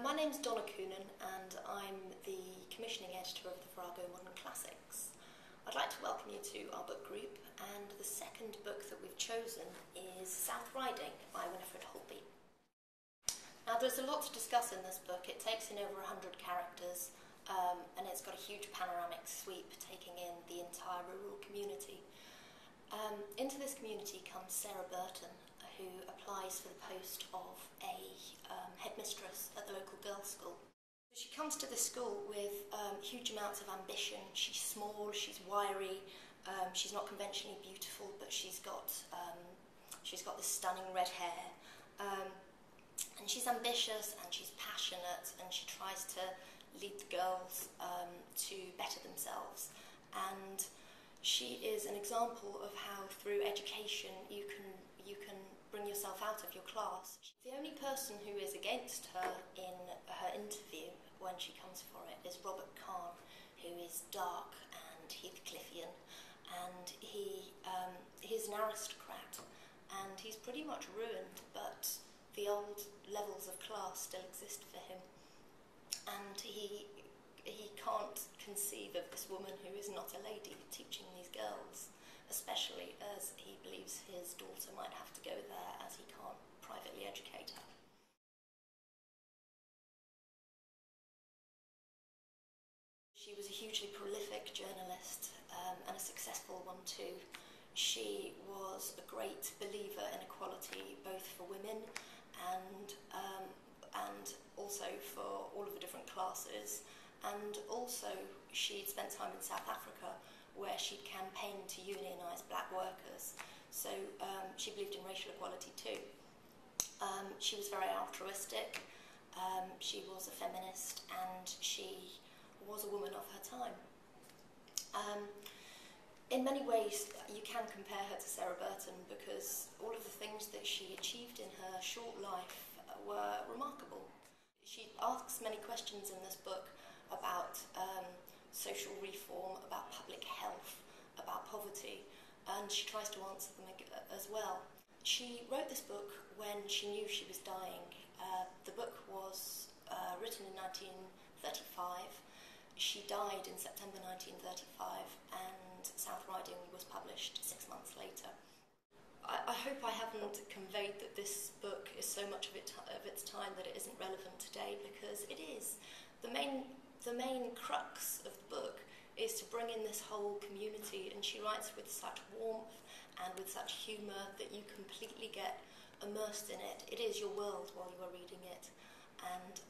My name's Donna Coonan and I'm the commissioning editor of the Virago Modern Classics. I'd like to welcome you to our book group, and the second book that we've chosen is South Riding by Winifred Holtby. Now there's a lot to discuss in this book. It takes in over 100 characters and it's got a huge panoramic sweep taking in the entire rural community. Into this community comes Sarah Burton, who applies for the post of a headmistress at the local girls' school. She comes to this school with huge amounts of ambition. She's small, she's wiry, she's not conventionally beautiful, but she's got this stunning red hair. And she's ambitious and she's passionate, and she tries to lead the girls to better themselves. And she is an example of how through education you can bring yourself out of your class. The only person who is against her in her interview when she comes for it is Robert Kahn, who is dark and Heathcliffian, and he's an aristocrat, and he's pretty much ruined, but the old levels of class still exist for him, and he can't conceive of this woman who is not a lady teaching these girls, especially as he believes his daughter might have to go there as he can't privately educate her. She was a hugely prolific journalist and a successful one too. She was a great believer in equality, both for women and also for all of the different classes. And also she'd spent time in South Africa, where she'd campaigned to unionise black workers. So she believed in racial equality too. She was very altruistic, she was a feminist, and she was a woman of her time. In many ways you can compare her to Sarah Burton, because all of the things that she achieved in her short life were remarkable. She asks many questions in this book about social reform, about public health, about poverty, and she tries to answer them as well. She wrote this book when she knew she was dying. The book was written in 1935. She died in September 1935, and South Riding was published 6 months later. I hope I haven't conveyed that this book is so much of its time that it isn't relevant today, because it is. The main crux of the book is to bring in this whole community, and she writes with such warmth and with such humour that you completely get immersed in it. It is your world while you are reading it, and